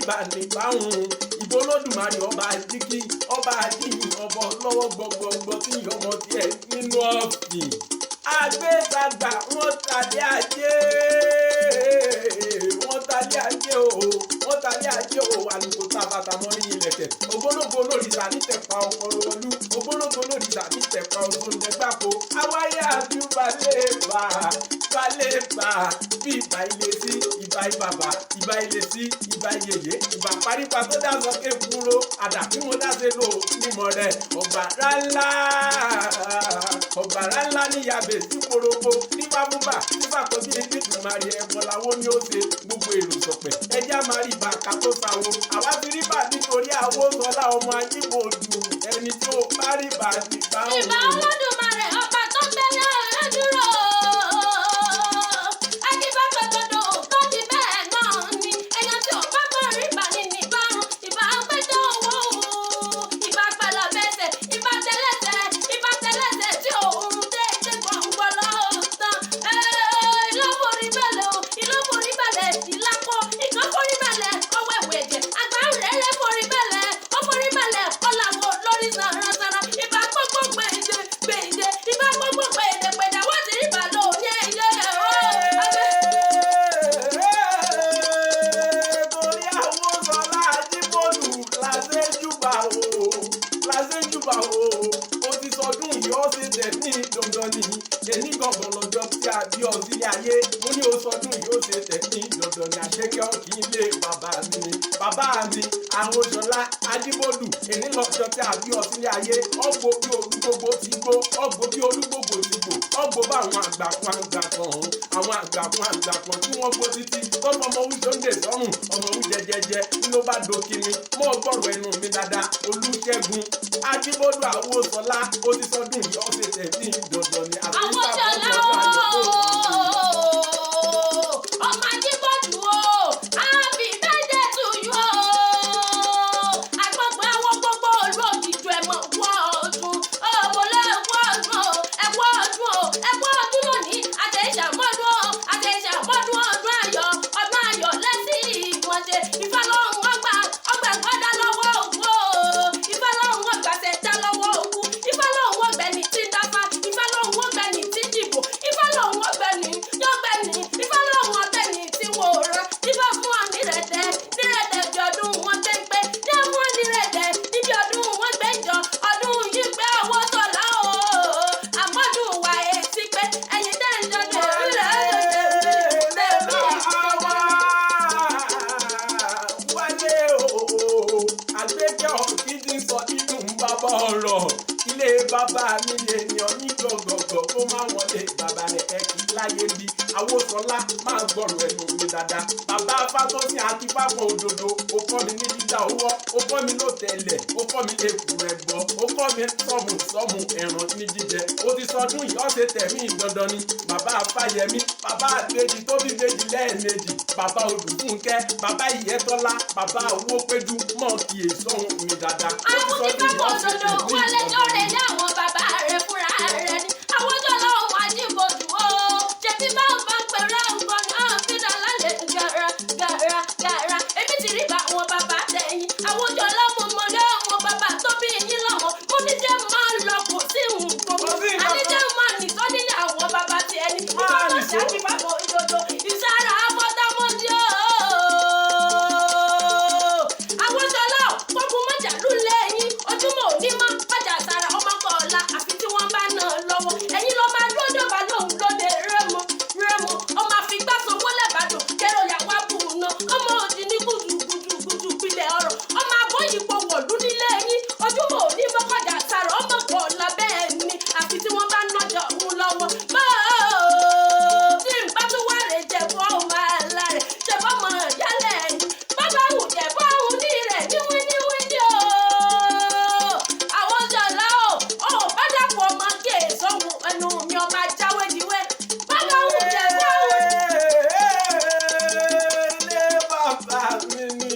ìbà nìbáhùn ìbò Olódùmarè ọba àdìkí ọba àdìyìn ọba ọlọ́wọ́ gbọgbọgbọ tí ìyọmọ tiẹ̀ nínú ọ̀fìn àgbẹ̀dàgbà wọ́n tàlẹ́ ajé wọ́n tàlẹ́ ajé o àlùkò tábàtà mọ́rí ilẹ̀kẹ̀ ògbólógbò lòrìṣà nítẹ̀pá ọkọ̀rọ̀ wọlú ògbólógbò lòrìṣà nítẹ̀pá ògbóǹdẹ̀gbàpọ̀ àwáyé àbí balẹ̀ bá bí ìbà ilé sí ìbà ìbàbà ìbà ilé sí ìbà ìyèyè ìbà parípa tó dá sọ́kè kúrò àdàkí mo dá sí lò nímọ̀ rẹ̀ ọ̀gbàrá ńlá níyàbẹ̀ sí korogbo nípa búbà nípa kọjú ní tùmárì ẹ̀kọ́ làwọn ní ó ṣe gbogbo èrò sọ̀pẹ̀ ẹjẹ́ àmàrí ìbàkà tó sáwó àwa ti rí bà nítorí àwo sọlá ọmọ ajíbòdù ẹni tó bá rí bà nípa òun. ìbà Olódùmarè ọba tó gbẹ́lẹ́ ọ̀rẹ́ dúró. Èní gbọ̀ngàn lọ́jọ́ tí a bí ọ sílé ayé mo ní oṣù ọdún yóò ṣe tẹ̀sí dandan ní àṣekẹ́ ọ̀kì ilé bàbá mi àwọn Ṣọlá Ajíbòdù èní lọ́jọ́ tí a bí ọ sílé ayé ọ̀gbọ́ bí olúgbogbo ti gbó ọ̀gbọ́ bí olúgbogbo ti gbò ọ̀gbọ́ bá àwọn àgbàkan tí wọ́n gbó títí tọ́jú ọmọ wíṣọ́ndé sọ́run ọmọ wíjẹjẹjẹ tí ló bá dókínní mọ́ gbọ́rọ̀ ẹnu mi dáadáa Olúṣẹ́gun Ajíbòdù àwọn Ṣọlá ó ti sọdún yìí ó ṣe tẹ̀sí dandan ní àti àwọn Ṣọlá ọmọ Ajíbòdù happy birthday to you àgbọ̀gbọ̀ àwọn gbogbo olóòjìjọ ẹ̀mọ́ wọ́ọ̀dún ọmọlẹ́ ẹ̀wọ́ ọdún lónìí àtẹ̀ṣàmọ́dún ọdún ayọ̀ lẹ́sìn ìwọ̀nṣẹ́ ìfọlọ́hún ọgbà gbọ́dá lọ́wọ́ ògbó ìfọlọ́hún ọgbà ṣẹ̀dá lọ́wọ́ òkú ìfọlọ́hún ọgbẹ̀ni tí ń dáfá ìfọlọ́hún ọgbẹ̀ni tí ń dìbò ìfọlọ́hún ọgbẹ̀ni ìfọlọ́hún ọgbẹ̀ni tí wò rán ìfọ̀ fún ọ nírẹ̀dẹ̀ bí ọdún wọn gbé ń pé ní fún ọ nírẹ̀dẹ̀ níbi ọdún wọn gbé ń jọ ọdún yìí pé owó Ṣọlá o àmọ́dún wà èsì pé ẹ̀yin tẹ́ ń jọ ọ̀rọ̀ ilé bàbá mi lè yan ní gọ̀gọ̀gọ̀ kó má wọlé bàbá rẹ̀ ẹ̀kí láyé bí Awóṣọlá máa gbọ́rọ̀ ẹnu mi dáadáa bàbá Fátọ́sìn àti pápọ̀ òdodo ó kọ́ mi ní dídá owó ó kọ́ mi ló tẹ̀lẹ̀ ó kọ́ mi èkú rẹ̀ gbọ́ ó kọ́ mi sọ́mù ẹ̀ràn ní jíjẹ ó ti sọdún yìí ọ̀sẹ̀ tẹ̀mí dandan ni bàbá Fáyẹmí bàbá àgbèjì tó bí méjì lẹ́ẹ̀mejì bàbá Odùfúnkẹ́ bàbá Ìyẹ́tọ́lá bàbá Owópéjú mọ̀ kí èso mi dáadáa ó ti sọdún yìí ọ̀sẹ̀ tẹ̀mí wọ́n lẹ́jọ́ rẹ̀ ní àwọn bàbá rẹ̀ fúnra rẹ̀ ni àwọn Ṣọlá ọmọ Ajíbòdù o ṣèbí bá ń bá pẹ̀lú ọgbọ́n náà fínà lálẹ́ gàrà èmi ti rí bá àwọn bàbá tẹ̀yìn àwọn Ṣọlá ọmọdé àwọn bàbá tó bí yín lọ́mọ mo ní jẹ́ máa lọ kò sí nǹkan àníjẹ́ máa nìtọ́ nílé àwọn bàbá tiẹ̀ ní ìfọwọ́ ṣáàkì bàbá òdodo ìsára àfọ́dámọ́dé àwọn Ṣọlá kọ́kú mọ́jà lulẹ̀ yín ojúmọ́ òní máa ń pàjà sára ọmọ kọ̀ọ̀la àfi tí wọ́n bá náà lọ́wọ́ ẹ̀yin ló máa dúró dọ̀bà lóhùn lóde rẹ́mu ọmọ àfigbá sanwó lẹ́bàdàn kẹrọ yàwó àbùnà ọmọ òdì ní gùdùgùdù pilẹ̀ ọ̀rọ̀ ọmọ àbọ̀yìnbó wọ̀lú nílé yín ojúmọ́ òní máa pàjà sára ọmọ kọ̀ọ̀la bẹ́ẹ̀ ni àfi tí wọ́n bá nájà òun lọ́wọ́ tí n bá tún wá rè jẹ̀bọ́ ọmọ àlá rẹ̀ jẹ̀bọ́ ọmọ ìyálẹ̀ yín bàbá wù jẹ̀bọ́ òun ní rẹ̀ ní wíníwíní o àwọn Ṣọlá o bá dàpọ̀ ọmọ kí èso wù ẹnu mi ọmọ ajáwé diwé bàbá wù jẹ̀bọ́ òun. ilé bàbá mi ni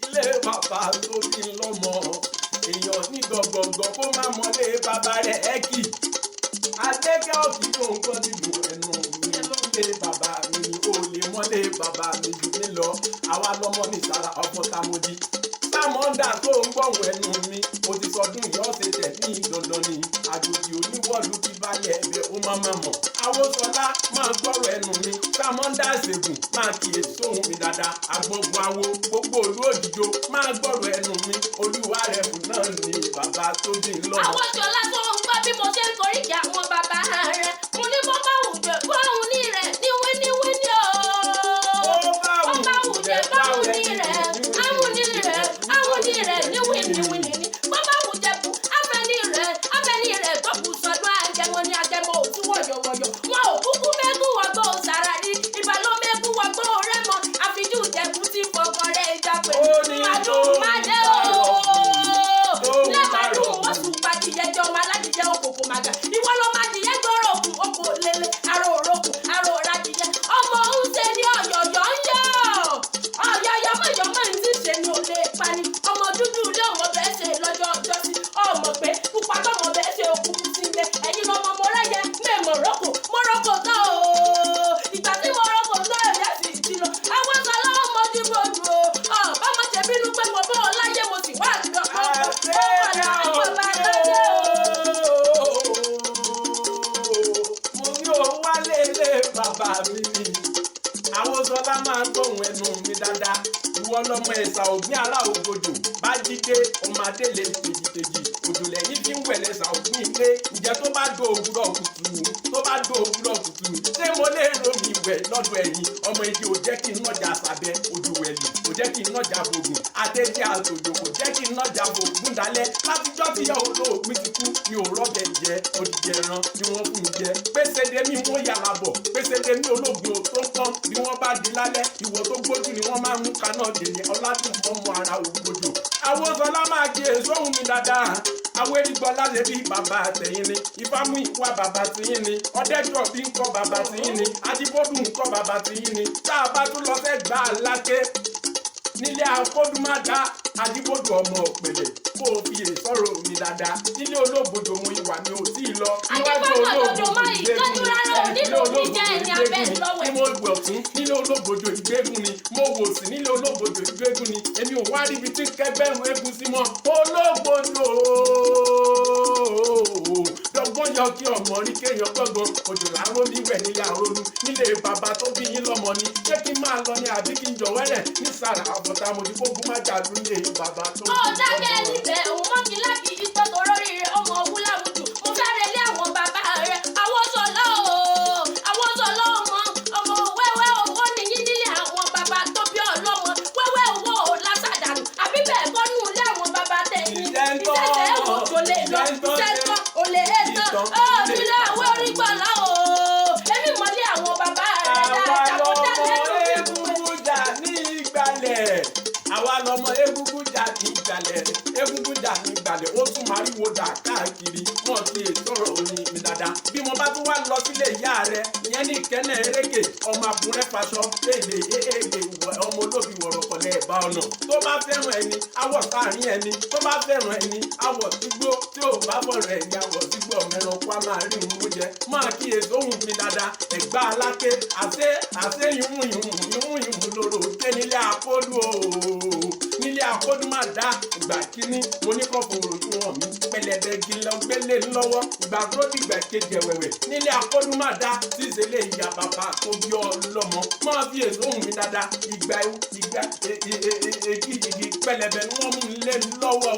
ilé bàbá tó bí lọ́mọ èèyàn ní gọ̀gọ̀gọ̀ kó má mọ́lé bàbá rẹ̀ ẹ́kì adékẹ́ òkì tó ń kọ́ dìbò ẹnu mi ló lé bàbá mi ni ó lè mọ́lé bàbá mi jù mí lọ. lọ àwa lọmọ ní sára ọgbọ́n tamodi sámọ́ndà tó ń gbọ̀wọ̀ ẹnu mi mo ti sọdún yìí ọ̀sẹ̀ tẹ̀ ní dandan ni àjòjì oníwọ̀lú ti balẹ̀ ẹ̀bẹ̀ ó máa máa mọ̀ Awóṣọlá máa gbọ́rọ̀ ẹnu mi sámọ́ndà ṣègùn máa kíyèsí sóhun mi dáadáa agbọ̀ngbọ̀n awo gbogbo olú òjìjó máa gbọ́rọ̀ ẹnu mi olúwa rẹ̀ fún náà ni bàbá tó bí ń lọ. Awóṣọlá tó ń gbọ́ bí mo ṣe ń koríkì àwọn bàbá rẹ̀ mo ní kó bá wùjọ báwọn ní rẹ̀ ní wíníwíní o. Ó bá wùjọ báwọn ní rẹ̀ àwọn ní rẹ̀ àwọn ní rẹ̀ ní wíníwíní ni bó bá wùjọ kù afẹ́ni rẹ̀ tó kù sọdún àjẹmọ́ ní àjẹmọ́ òtún wọ̀yọ̀wọ̀yọ̀ wọn ò kúkú mẹ́kún wọgbọ́ òsàrà rí ìbálò mẹ́kún wọgbọ́ rẹ́mọ àfijú jẹ̀kú tí fọkàn rẹ̀ ìjà pé màdùn májẹ́ o lẹ́màdùn wọ́n sùn pàdìyẹ jọ ọmọ aládìyẹ òkòkò màgà ìwọ ló má dìyẹ gbọ́rọ̀ òkun òkò lele aró òrókùn aró òradìyẹ ọmọ ń ṣe ní ọ̀yọ̀yọ̀ ń yọ̀ ọ̀yọ̀yọ̀ mọ̀yọ̀mọ̀ ń sì ṣe ní olè pani ọmọ dúdú ilé ọmọ bẹ́ẹ̀ ṣe lọ́jọ́ ọjọ́ sí ọmọ pé pupa tọmọ bẹ́ẹ̀ ṣe òkú sí ilé ẹ̀yin lọmọ mọ̀rẹ́yẹ mẹ́mọ̀ mọ́rọ́kọ̀ tán o ìgbà tí mọ́rọ́kọ̀ tán ẹ̀yà sì ti lọ Awóṣọlá ọmọ dìbò dùn o bámọ̀ ṣe bínú pé mo bọ́ ọ láyé mo sì wá àdúrà mo ní o wálé ilé bàbá mi ni Awóṣọlá máa gbóhùn ẹnu mi dáadáa ìwọ lọmọ ẹ̀sà ògbín ará ògbójò bá jíde ọmọ adélé tèjìtèjì òjò lẹ́yìn fi ń wẹ̀lẹ̀ ẹ̀sà ògbín ilé ǹjẹ́ tó bá do òwúrọ̀ kùtù ṣé mo lè romi wẹ̀ lọ́dọ̀ ẹ̀yìn ọmọ ìdí ò jẹ́ kí n nọ́jà sàbẹ̀ odò wẹ̀lì ò jẹ́ kí n nọ́jà bògùn adéjẹ́ àtòjò kò jẹ́ kí n nọ́jà bògùn dalẹ̀ látijọ́ tí yẹ olóògbé ti kú mi ò rọ́bẹ̀ jẹ òdìjẹ ẹran ni wọ́n fún mi jẹ pèsèdè mi wọ́n yàrá bọ̀ pèsèdè mi olóògbé tó pọ́n bí wọ́n bá di lálẹ́ ìwọ tó gbójú ni wọ́n máa ń mú kaná dèní ọlátúnfọ́ mọ ara ògbójò Awóṣọlá máa kí èso òun mi dáadáa Awérigbọ́lá lè bí bàbá àtẹ̀yìn ni Ifámú ìwà bàbá tìyín ni Ọdẹ́jọ́ bí ń kọ́ bàbá tìyín ni Ajíbọ́dún ń kọ́ bàbá tìyín ni tá a bá tún lọ fẹ́ gbà á láké nílé Akódùmádá Ajíbọ́dún ọmọ òpèlè kó o fi sọ̀rọ̀ mi dáadáa nílé Ológbòjò mo ìwà mi ò tí ì lọ níwájú Ológbòjò ìgbégún ni mo gbọ̀ fún nílé Ológbòjò ìgbégún ni mo wò sí nílé Ológbòjò ìgbégún ni èmi ò wá ríbi tí kẹgbẹ́rún eégún sí mọ́ Ológbòjò dọ́gbọ́n yọ kí ọmọ rí kéèyàn gbọ́gbọ́n òjò làárọ̀ níwẹ̀ nílé àrólú nílé bàbá tó bí yín lọ́mọ ni ṣé kí n máa lọ ní àbí kí n jọ wẹ́rẹ̀ ní sàrà àbọ̀tà mo ní kó gún má jàdú nílé bàbá tó bí yín lọ́mọ. ọ̀dàgẹ́ níbẹ̀ òun mọ́kì láti ìtọ́ tó rọrí rẹ̀ ọmọ wúláwùdù mo fẹ́ rẹ̀ lé àwọn bàbá rẹ̀ Awóṣọlá Awóṣọlá ọmọ wẹ́wẹ́ owó nìyí nílé àwọn bàbá tó bí ọlọ́mọ wẹ́wẹ́ owó ò lásàdànù àbí bẹ́ẹ̀ kọ́ nù lé àwọn bàbá tẹ̀yìn ìṣẹ̀ṣẹ̀ òjò lè lọ ìṣẹ̀ṣẹ̀ ò lè tán nílé àwọn Awórígbọ́lá o èmi mọ̀lé àwọn bàbá rẹ̀ dáadáa mo dá lẹ́nu egungun jà ní ìgbàlẹ̀ àwa lọmọ egungun jà ní ìgbàlẹ̀ egungun jà ní ìgbàlẹ̀ ó tún máa ríwo dà káàkiri wọn ti sọ̀rọ̀ orin mi dáadáa bí mo bá tún wá lọ sílé ìyá rẹ ìyẹn ní ìkẹ́nẹ̀ eréke ọmọ àbúrẹ́ faṣọ èlé ọmọ olóbi wọ̀rọ̀kọ̀lẹ̀ ẹ̀bá ọ̀nà tó bá fẹ́ràn ẹni awọ̀ sáàrin ẹni tó bá fẹ́ràn ẹni awọ̀ sígbó tí ò bá fọ̀rọ̀ ẹni awọ̀ sígbó ọ̀mẹ́ran kó a máa rí òun jẹ máa kíyèsí ohun mi dáadáa ẹ̀gbá aláké àṣẹ yùmùyùmù lóró tẹ́ nílé Akódù nílé Akódùmádá ìgbà kíní mo ní kọ́ fòrò tí wọ́n mi pẹlẹbẹ gílọ gbélé lọ́wọ́ ìgbà tó dìgbà kejì ẹ̀wẹ̀wẹ̀ nílé Akódùmádá tí ìṣẹ̀lẹ̀ ìyá bàbá tó bí ọlọ́mọ máa fi èso ohun mi dáadáa ìgbà igi pẹlẹbẹ ni wọ́n mú lé lọ́wọ́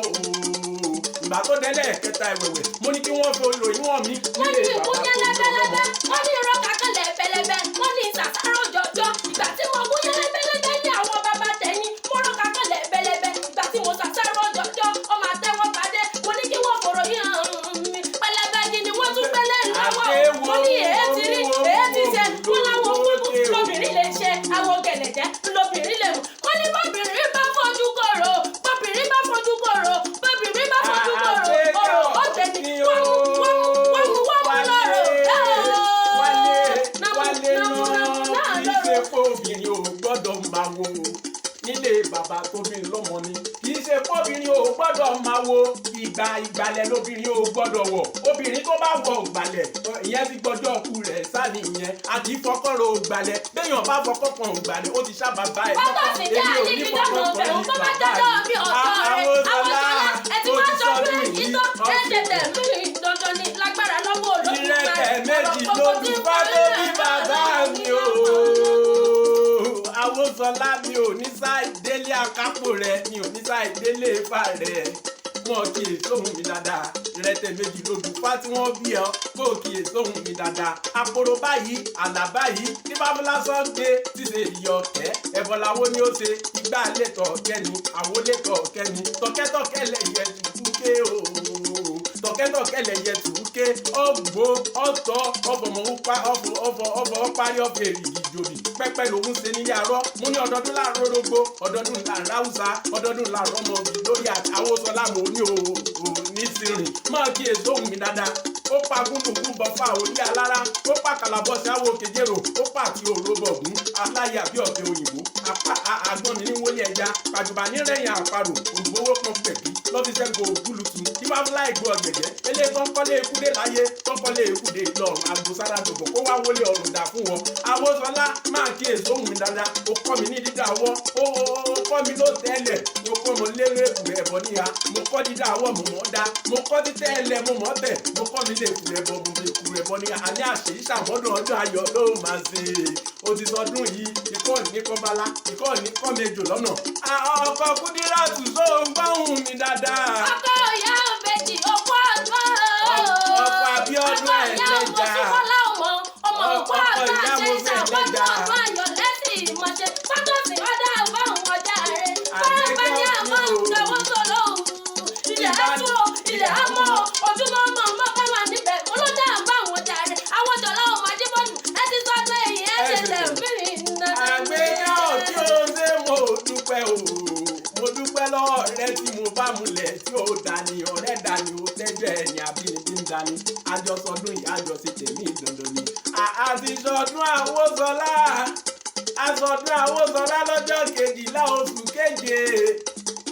ìgbà tó délẹ̀ kẹta ẹ̀wẹ̀wẹ̀ mo ní kí wọ́n fi olóyún wọn mi nílé bàbá tó bí ọlọ́mọ. wọ́n ní irọ́ kakọ́lẹ̀ pẹlẹbẹ wọ́n ní ìsàsárò jọjọ ìgbà tí mo gún yẹlẹbẹlẹbẹ ní àwọn bàbá tẹ̀yìn mo rọ́ kakọ́lẹ̀ pẹlẹbẹ ìgbà tí mo sàsárò jọjọ ọmọ àtẹwọ́ pàdé mo ní kí wọ́n fòrò yín mi pẹlẹbẹ yìí ni wọ́n tún gbélé lọ́wọ́ mo ní èétí rí èétí ṣe wọ́n láwọn kúkú lóbìnrin lè ṣe àwọn gẹ̀lẹ̀jẹ́ lóbìnrin lè mú wọ́n ní bóbìnrin bá fojú kòrò bóbìnrin bá fojú kòrò bóbìnrin bá fojú kòrò ọ̀rọ̀ ó tẹ̀lé wọ́n lọ́rọ̀ obìnrin ò gbọ́dọ̀ máa wo nílé bàbá tó bí lọ́mọ ni kì í ṣe ṣe fóbìnrin ò gbọ́dọ̀ máa wo ìgbàlẹ̀ lóbìnrin ò gbọ́dọ̀ wọ̀ obìnrin tó bá wọ ìgbàlẹ̀ ìyẹn ti gbọ́jọ́ ọkù rẹ̀ sáni ìyẹn àti fọkọ́rọ̀ ògbàlẹ̀ béèyàn bá fọkọ́ kan ògbàlẹ̀ ó ti sábà bá ẹ̀ bàbá sì dé àdìgídọ́ mọ̀ bẹ̀rù kó má jọjọ́ bí ọ̀tọ̀ rẹ̀ àwọn sọlá ẹ ti wá sọdún èyí tó ẹ tètè lórí dandan ní lágbára lọ́wọ́ olóògùn ìrẹ̀kẹ̀ méjì ló fi bá tó bí bàbá mi o Àwòsọlá mi ò ní sáì délé àkápò rẹ mi ò ní sáì délé ifá rẹ wọn kì í sóhun mi dáadáa ìrẹtẹ̀ méjì lódù fá tí wọ́n bí ọ kó kì í sóhun mi dáadáa àpòrò báyìí àlà báyìí ní bábúlá sọ́ńdé ti ṣe ìyọ̀kẹ́ ẹ̀bọ̀láwo ni ó ṣe igbá lẹ́tọ̀ kẹ́ni àwo lẹ́tọ̀ kẹ́ni tọ̀kẹ́tọ̀kẹ́ lẹ̀yẹ tùkúké o tọ̀kẹ́tọ̀kẹ́ lẹ̀yẹ tùkúké ọ̀gbọ́ ọ̀tọ̀ ọ̀fọ̀ parí ọ̀fọ̀ èrì ìjòbì pẹ́pẹ́ lòún ṣe ní yàrá mú ní ọdọọdún láàárọ̀ rogbo ọdọọdún láàárọ̀ haúsá ọdọọdún láàárọ̀ ọmọ òbí lórí Àwòsọlá mo ní o ní sírìn máa kí èso òun mi dáadáa ó pa gúnlùgún bọ́fà orí alára ó pa kàlàbọ̀sì àwọ̀ kejèrò ó pa àti òróbọ̀gún aláyé àbí ọ̀bẹ òyìnbó àgbọn mi ní wọlé ẹja pàjùbà ní rẹ̀yìn àparò ògbówó kan pẹ̀bí lọ́fíìsẹ́ gògúlùtù tí wàá fúláì gbọ́ ọ̀gẹ̀dẹ̀ ilé kọ́ńkọ́lé ekúdé láyé kọ́ńkọ́lé ekúdé lọ́rùn àgbòsára dògbò kó wá wọlé ọ̀rùn dà fún wọn Àwòsọlá máa kí èso òun mi dáadáa ó kọ́ mi ní dídá ọwọ́ ó kọ́ mi ló tẹ́lẹ̀ mo kọ́ mo lérè kùrẹ́ ẹ̀bọ níha mo kọ́ dídá ọwọ́ mo mọ̀ dá mo kọ́ títẹ́ ẹlẹ̀ mo mọ̀ tẹ̀ mo kọ́ mi lè kùrẹ́ ẹ̀bọ mo lè kùrẹ́ ẹ̀bọ níha àní àṣẹ ìṣàmọ́dún ọjọ́ ayọ̀ ló máa ṣe ó ti sọdún yìí ikọ́ ní kọ́bálá ikọ́ ní kọ́mẹjọ lọ́nà ọkọ̀ Kúdírátù tó ń gbọ́hùn mi dáadáa. ọkọ ìyá òbejì ọkọ àgbọ̀ ọkọ̀ Abíọ́dún ẹ̀lẹ́jà ọmọ òkú àgbà ṣe ìṣàwọ́dún ọdún ayọ̀ lẹ́sìn ìmọ̀ṣẹ́ fọ́tòsì ọ̀dà àbáhùn ọjà rẹ̀ fọ́nrẹ́gbẹ́ ní àmọ́ ìṣòwò sọ̀rọ̀ ilẹ̀ ẹ̀tọ́ ilẹ̀ àmọ́ ojúmọ́ ọmọ ọmọ bá wà níbẹ̀ olójà àbáhùn ọjà rẹ̀ àwọn jọ̀lá ọmọ adébọ̀dù ẹ ti sọ pé èyí ẹ ṣe tẹ̀ mí nà. àgbéyàwó tí ó ṣe mo dúpẹ́ o mo dúpẹ́ lọ́wọ́ rẹ tí mo bá múlẹ̀ tí ó dání ọ̀rẹ́ dání ó tẹ́jọ́ ẹ̀yìn àbínibí ń dání àjọsọdún yìí àjọṣe tèmi dandan ni àtìsọdún Àwòsọlá àsọdún Àwòsọlá lọ́jọ́ kejìlá oṣù keje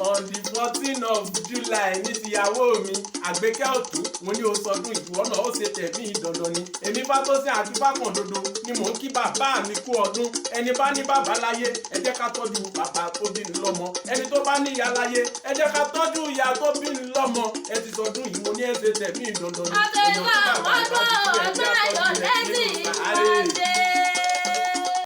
on the 14th of July ní tìyàwó mi Àgbékẹ́ Ọ̀tún mo ní o sọdún ìwọ náà ó ṣe tẹ̀mí dandan ni èmi Fátòsìn àti Fákàndodo ni mò ń kí bàbá mi kú ọdún ẹni bá ní bàbá láyé ẹ jẹ́ ká tọ́jú bàbá tó bí ní lọ́mọ ẹni tó bá ní ìyá láyé ẹ jẹ́ ká tọ́jú ìyá tó bí ní lọ́mọ ẹ ti sọdún yìí mo ní ẹ ṣe tẹ̀mí dandan ni. àtẹ̀wá ọdún ọdún ayọ̀ lẹ́sìn ìmọ̀ṣẹ́.